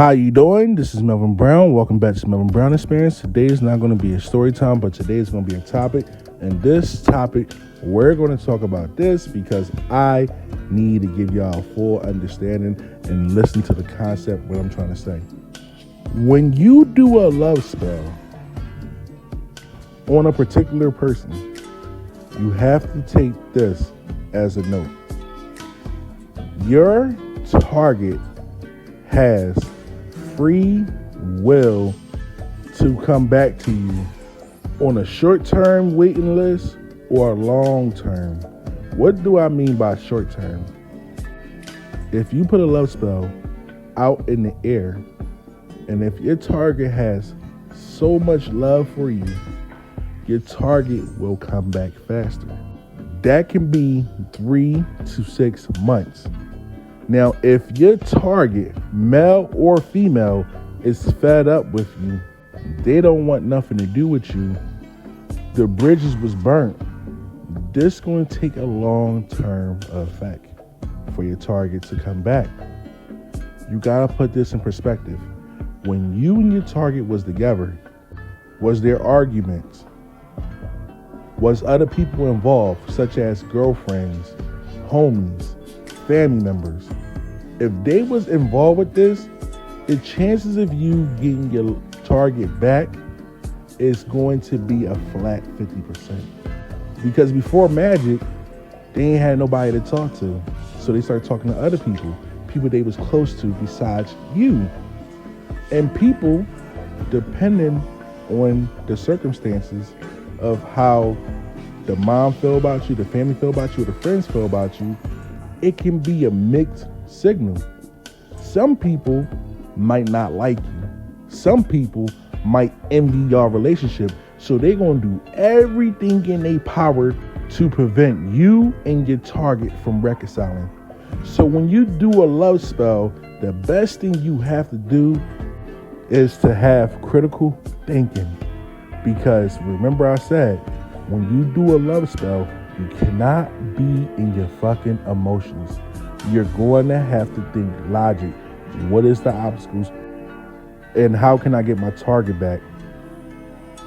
How you doing? This is Melvin Brown. Welcome back to Melvin Brown Experience. Today is not going to be a story time, but today is going to be a topic. And this topic, we're going to talk about this because I need to give y'all a full understanding and listen to the concept, what I'm trying to say. When you do a love spell on a particular person, you have to take this as a note. Your target has free will to come back to you on a short-term waiting list or a long-term. What do I mean by short-term? If you put a love spell out in the air, and if your target has so much love for you, your target will come back faster. That can be 3 to 6 months. Now, if your target, male or female, is fed up with you, they don't want nothing to do with you, the bridges was burnt, this is going to take a long-term effect for your target to come back. You got to put this in perspective. When you and your target was together, was there arguments? Was other people involved, such as girlfriends, homies, family members? If they was involved with this, the chances of you getting your target back is going to be a flat 50%. Because before Magic, they ain't had nobody to talk to. So they started talking to other people they was close to besides you. And people, depending on the circumstances of how the mom feel about you, the family feel about you, or the friends feel about you, it can be a mixed signal. Some people might not like you. Some people might envy your relationship. So they're going to do everything in their power to prevent you and your target from reconciling. So when you do a love spell, the best thing you have to do is to have critical thinking. Because remember I said, when you do a love spell, you cannot be in your fucking emotions. You're going to have to think logic. What is the obstacles? And how can I get my target back?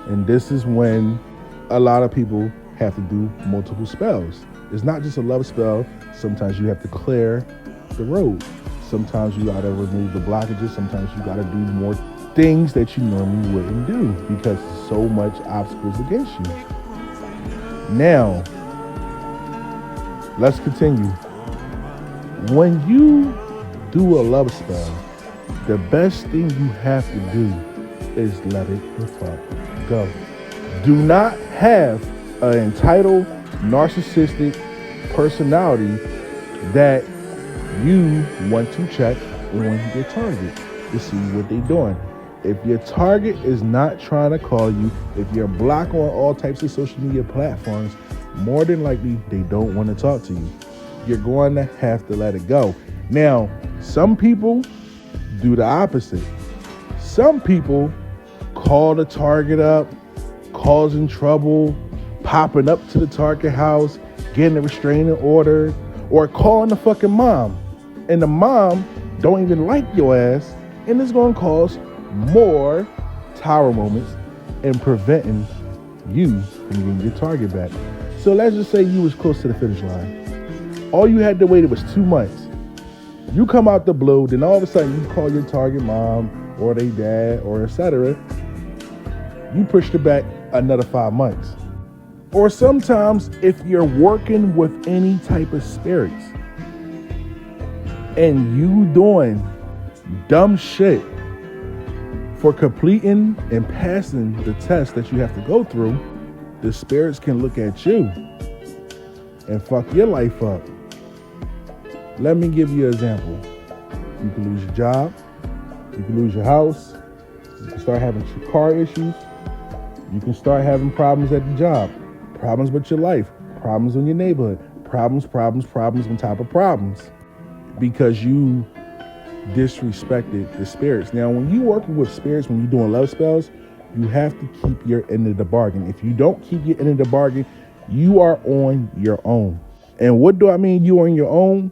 And this is when a lot of people have to do multiple spells. It's not just a love spell. Sometimes you have to clear the road. Sometimes you got to remove the blockages. Sometimes you got to do more things that you normally wouldn't do because there's so much obstacles against you. Now, let's continue. When you do a love spell, the best thing you have to do is let it the fuck go. Do not have an entitled, narcissistic personality that you want to check on your target to see what they're doing. If your target is not trying to call you, if you're blocked on all types of social media platforms, more than likely they don't want to talk to you. You're going to have to let it go. Now, some people do the opposite. Some people call the target up, causing trouble, popping up to the target house, getting a restraining order, or calling the fucking mom. And the mom don't even like your ass, and it's going to cause more tower moments and preventing you from getting your target back. So let's just say you was close to the finish line. All you had to wait was 2 months. You come out the blue, then all of a sudden you call your target mom or they dad or etc. You pushed it back another 5 months. Or sometimes if you're working with any type of spirits and you doing dumb shit for completing and passing the test that you have to go through, the spirits can look at you and fuck your life up. Let me give you an example. You can lose your job. You can lose your house. You can start having car issues. You can start having problems at the job. Problems with your life. Problems in your neighborhood. Problems on top of problems. Because you disrespected the spirits. Now, when you're working with spirits, when you're doing love spells, you have to keep your end of the bargain. If you don't keep your end of the bargain, you are on your own. And what do I mean you on your own?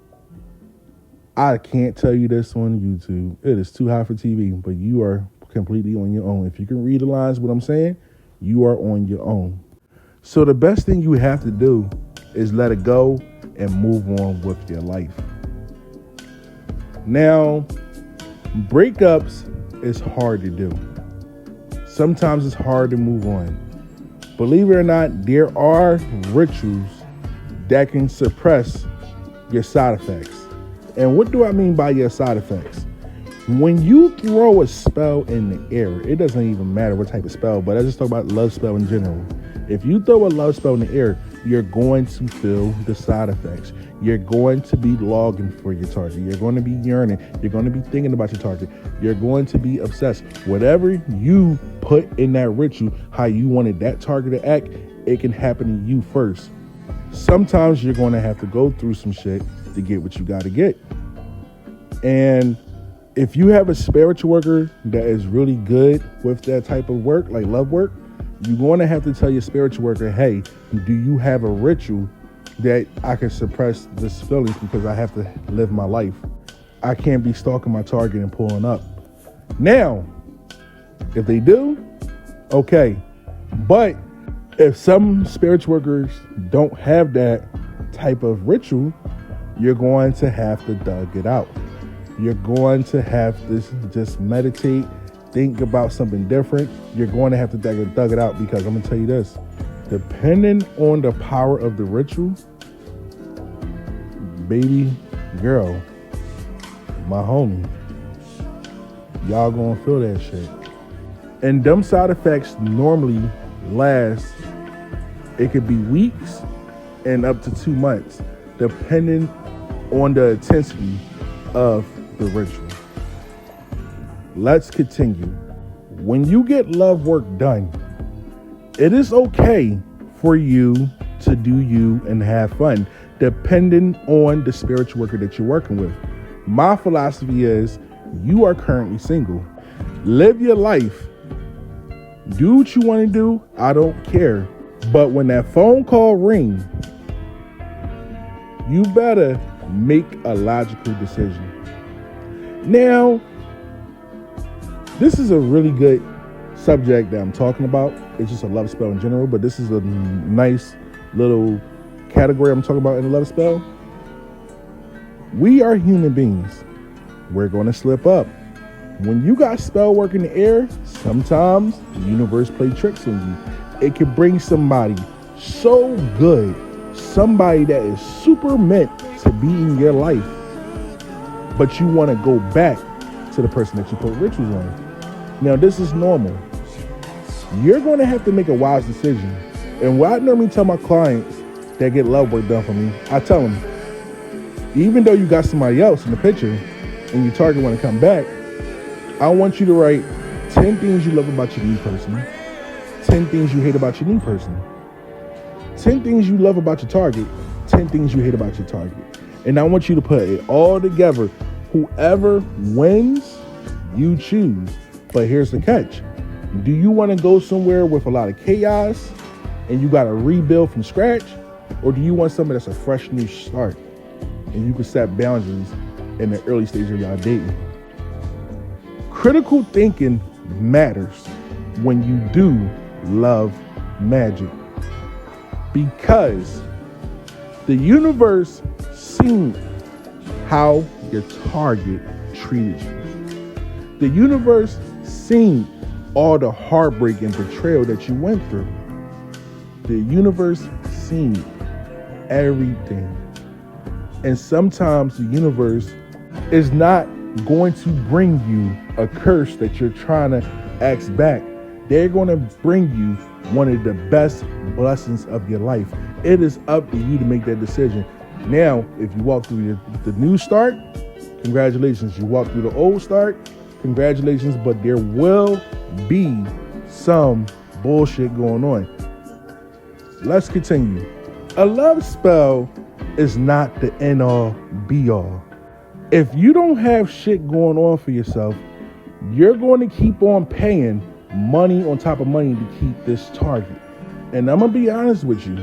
I can't tell you this on YouTube. It is too high for TV, but you are completely on your own. If you can read the lines, what I'm saying, you are on your own. So the best thing you have to do is let it go and move on with your life. Now, breakups is hard to do. Sometimes it's hard to move on. Believe it or not, there are rituals that can suppress your side effects. And what do I mean by your side effects? When you throw a spell in the air, it doesn't even matter what type of spell, but I just talk about love spell in general. If you throw a love spell in the air, you're going to feel the side effects. You're going to be longing for your target. You're going to be yearning. You're going to be thinking about your target. You're going to be obsessed. Whatever you put in that ritual, how you wanted that target to act, it can happen to you first. Sometimes you're going to have to go through some shit to get what you got to get. And if you have a spiritual worker that is really good with that type of work, like love work, you're going to have to tell your spiritual worker, hey, do you have a ritual that I can suppress this feeling because I have to live my life? I can't be stalking my target and pulling up. Now, if they do, okay. But if some spiritual workers don't have that type of ritual, you're going to have to dug it out. You're going to have to just meditate, think about something different. You're going to have to dug it out, because I'm going to tell you this. Depending on the power of the ritual, baby girl, my homie, y'all going to feel that shit. And them side effects normally last, it could be weeks and up to 2 months, depending on the intensity of the ritual. Let's continue. When you get love work done, it is okay for you to do you and have fun, depending on the spiritual worker that you're working with. My philosophy is, you are currently single. Live your life. Do what you want to do. I don't care. But when that phone call rings, you better make a logical decision. Now, this is a really good subject that I'm talking about. It's just a love spell in general, but this is a nice little category I'm talking about in a love spell. We are human beings. We're going to slip up. When you got spell work in the air, sometimes the universe plays tricks on you. It can bring somebody so good, somebody that is super meant to be in your life, but you want to go back to the person that you put rituals on. Now, this is normal. You're going to have to make a wise decision. And what I normally tell my clients that get love work done for me, I tell them, even though you got somebody else in the picture and your target want to come back, I want you to write 10 things you love about your new person, 10 things you hate about your new person, 10 things you love about your target, 10 things you hate about your target. And I want you to put it all together. Whoever wins, you choose. But here's the catch. Do you want to go somewhere with a lot of chaos and you got to rebuild from scratch? Or do you want something that's a fresh new start and you can set boundaries in the early stage of y'all dating? Critical thinking matters when you do love magic, because the universe seen how your target treated you. The universe seen all the heartbreak and betrayal that you went through. The universe seen everything. And sometimes the universe is not going to bring you a curse that you're trying to ask back. They're going to bring you one of the best blessings of your life. It is up to you to make that decision. Now, if you walk through the new start, congratulations. You walk through the old start, congratulations. But there will be some bullshit going on. Let's continue. A love spell is not the end all be all. If you don't have shit going on for yourself, you're going to keep on paying money on top of money to keep this target. And I'm going to be honest with you.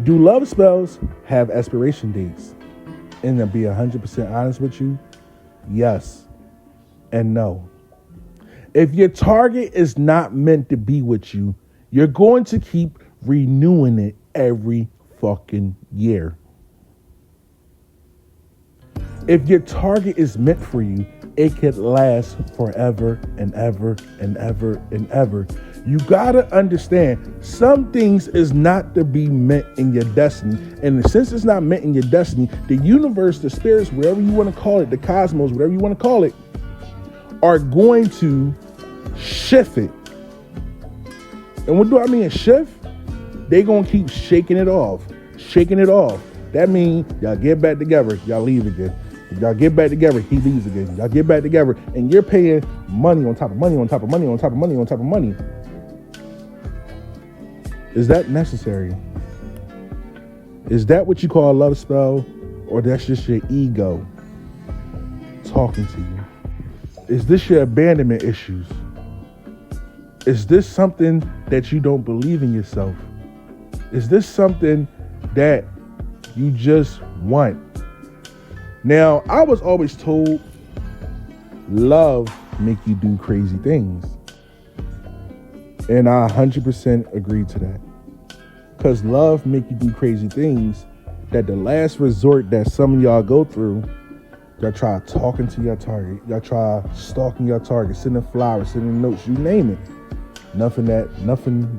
Do love spells have expiration dates? And to be 100% honest with you, yes and no. If your target is not meant to be with you, you're going to keep renewing it every fucking year. If your target is meant for you, it could last forever and ever and ever and ever. You gotta understand, some things is not to be meant in your destiny. And since it's not meant in your destiny, the universe, the spirits, whatever you want to call it, the cosmos, whatever you want to call it, are going to shift it. And what do I mean shift? They gonna keep shaking it off. That means y'all get back together, y'all leave again. Y'all get back together, he leaves again. Y'all get back together, and you're paying money on top of money on top of money on top of money on top of money. Is that necessary? Is that what you call a love spell? Or that's just your ego talking to you? Is this your abandonment issues? Is this something that you don't believe in yourself? Is this something that you just want? Now, I was always told love make you do crazy things. And I 100% agree to that. Because love make you do crazy things that the last resort that some of y'all go through, y'all try talking to your target. Y'all try stalking your target, sending flowers, sending notes, you name it. Nothing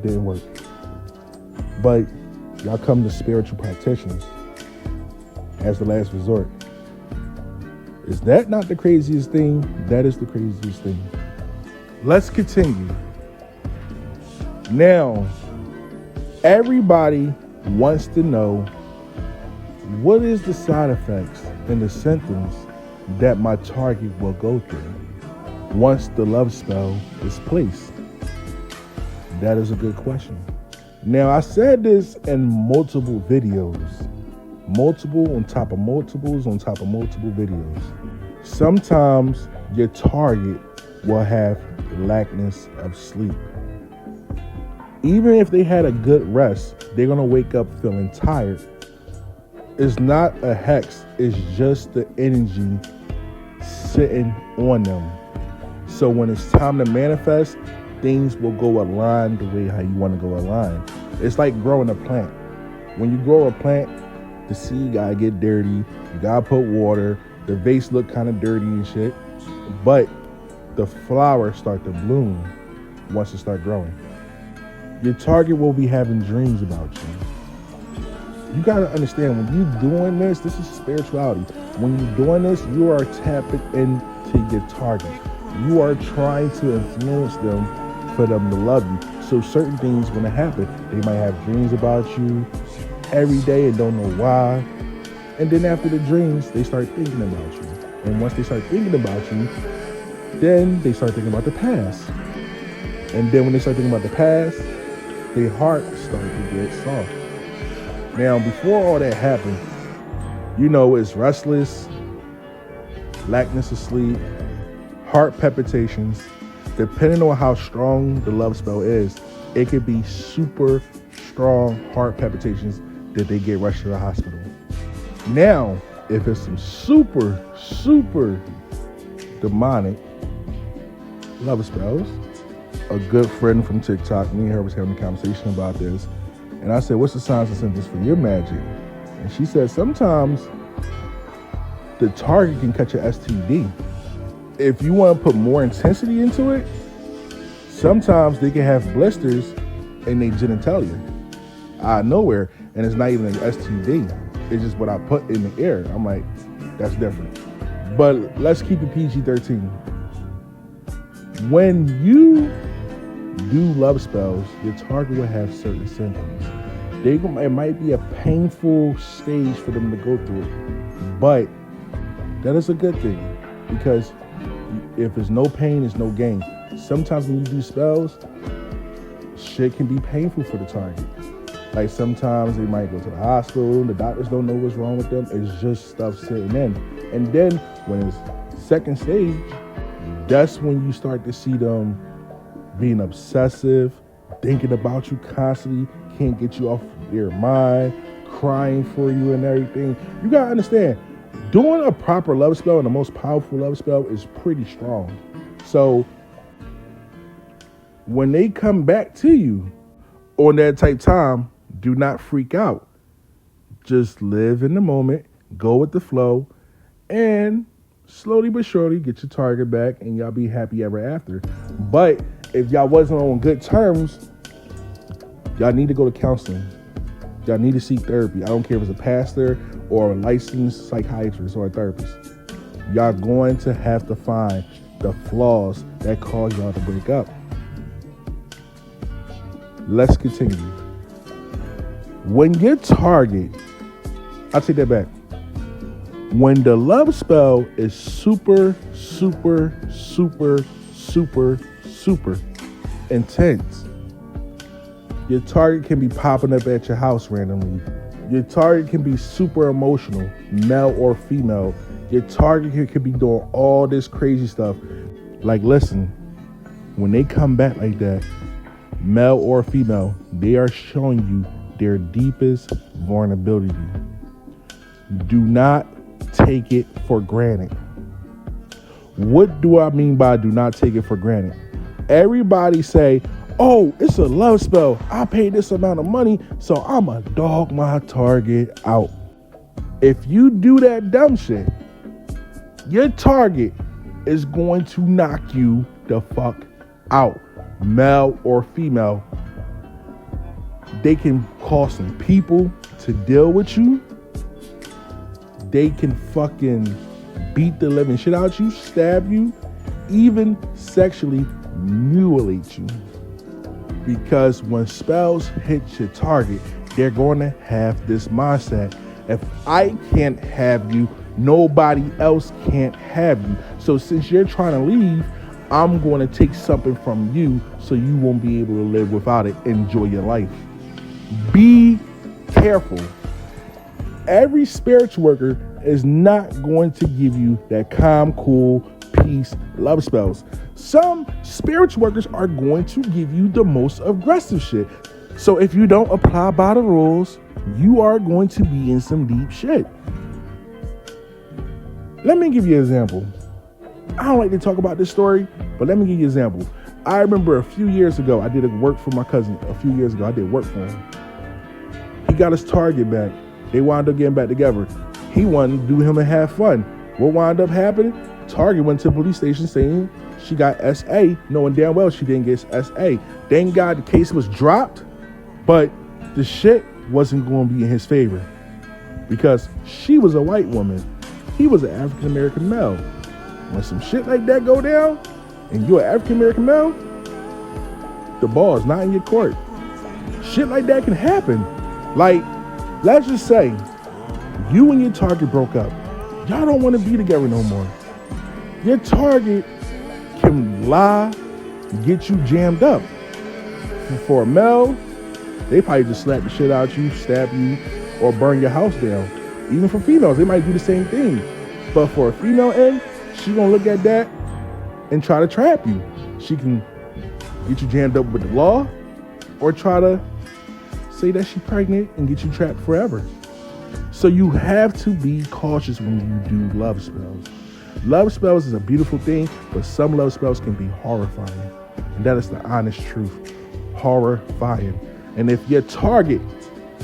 didn't work. But y'all come to spiritual practitioners as the last resort. Is that not the craziest thing? That is the craziest thing. Let's continue. Now, everybody wants to know, what is the side effects and the symptoms that my target will go through once the love spell is placed? That is a good question. Now, I said this in multiple videos. Multiple on top of multiples on top of multiple videos. Sometimes your target will have lackness of sleep. Even if they had a good rest, they're going to wake up feeling tired. It's not a hex. It's just the energy sitting on them. So when it's time to manifest, things will go aligned the way how you want to go aligned. It's like growing a plant. When you grow a plant, the seed gotta get dirty. You gotta put water. The vase look kind of dirty and shit. But the flowers start to bloom once it start growing. Your target will be having dreams about you. You gotta understand, when you're doing this is spirituality. When you're doing this, you are tapping into your target. You are trying to influence them for them to love you. So certain things when it happen, they might have dreams about you every day and don't know why. And then after the dreams, they start thinking about you. And once they start thinking about you, then they start thinking about the past. And then when they start thinking about the past, their heart starts to get soft. Now, before all that happened, it's restless, lackness of sleep, heart palpitations. Depending on how strong the love spell is, it could be super strong heart palpitations that they get rushed to the hospital. Now, if it's some super, super demonic love spells, a good friend from TikTok, me and her was having a conversation about this, and I said, what's the signs and symptoms for your magic? And she said, sometimes the target can catch an STD. If you want to put more intensity into it, sometimes they can have blisters in their genitalia out of nowhere, and it's not even an STD. It's just what I put in the air. I'm like, that's different. But let's keep it PG-13. When you do love spells, your target will have certain symptoms. It might be a painful stage for them to go through, but that is a good thing, because if there's no pain, there's no gain. Sometimes when you do spells, shit can be painful for the target. Like sometimes they might go to the hospital, the doctors don't know what's wrong with them. It's just stuff sitting in. And then when it's second stage, that's when you start to see them being obsessive, thinking about you constantly, can't get you off their mind, crying for you and everything. You gotta understand, doing a proper love spell and the most powerful love spell is pretty strong. So when they come back to you on that type time, do not freak out. Just live in the moment, go with the flow, and slowly but surely get your target back and y'all be happy ever after. But if y'all wasn't on good terms, y'all need to go to counseling. Y'all need to seek therapy. I don't care if it's a pastor or a licensed psychiatrist or a therapist. Y'all going to have to find the flaws that cause y'all to break up. Let's continue. When your target, I'll take that back. When the love spell is super, super, super, super, super intense, your target can be popping up at your house randomly. Your target can be super emotional, male or female. Your target here could be doing all this crazy stuff. Like, listen, when they come back like that, male or female, they are showing you their deepest vulnerability. Do not take it for granted. What do I mean by do not take it for granted? Everybody say, oh, it's a love spell. I paid this amount of money, so I'm a dog my target out. If you do that dumb shit, your target is going to knock you the fuck out. Male or female, they can call some people to deal with you. They can fucking beat the living shit out you, stab you, even sexually mutilate you. Because when spells hit your target, they're going to have this mindset. If I can't have you, nobody else can't have you. So since you're trying to leave, I'm going to take something from you so you won't be able to live without it. Enjoy your life. Be careful. Every spiritual worker is not going to give you that calm, cool, peace, love spells. Some spiritual workers are going to give you the most aggressive shit. So if you don't apply by the rules, you are going to be in some deep shit. Let me give you an example. I don't like to talk about this story, but let me give you an example. I remember a few years ago, I did work for my cousin. A few years ago, I did work for him. He got his target back. They wound up getting back together. He wanted to do him and have fun. What wound up happening? Target went to the police station saying she got SA, knowing damn well she didn't get SA. Thank God the case was dropped, but the shit wasn't going to be in his favor because she was a white woman. He was an African American male. When some shit like that go down and you're an African American male, the ball is not in your court. Shit like that can happen. Like, let's just say you and your target broke up. Y'all don't want to be together no more. Your target can lie, get you jammed up. For a male, they probably just slap the shit out you, stab you, or burn your house down. Even for females, they might do the same thing. But for a female end, she gonna look at that and try to trap you. She can get you jammed up with the law or try to say that she's pregnant and get you trapped forever. So you have to be cautious when you do love spells. Love spells is a beautiful thing, but some love spells can be horrifying. And that is the honest truth. Horrifying. And if your target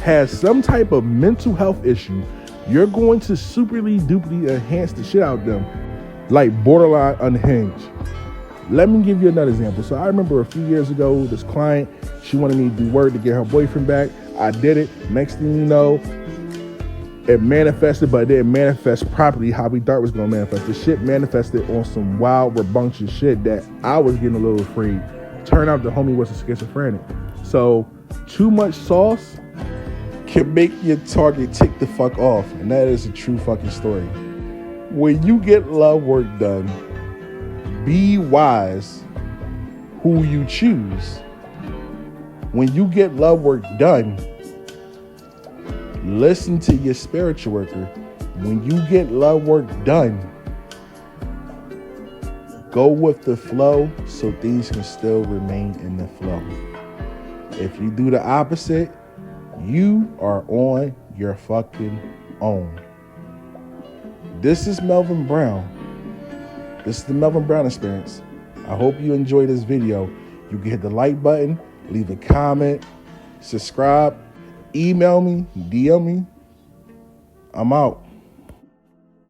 has some type of mental health issue, you're going to superly duply enhance the shit out of them, like borderline unhinged. Let me give you another example. So I remember a few years ago, this client, she wanted me to do work to get her boyfriend back. I did it. Next thing you know, it manifested, but it didn't manifest properly how we thought it was going to manifest. The shit manifested on some wild, rambunctious shit that I was getting a little afraid. Turned out the homie was a schizophrenic. So too much sauce can make your target tick the fuck off. And that is a true fucking story. When you get love work done, be wise who you choose. When you get love work done, listen to your spiritual worker. When you get love work done, go with the flow so things can still remain in the flow. If you do the opposite, you are on your fucking own. This is Melvin Brown. This is the Melvin Brown Experience. I hope you enjoyed this video. You can hit the like button, leave a comment, subscribe, email me, DM me. I'm out.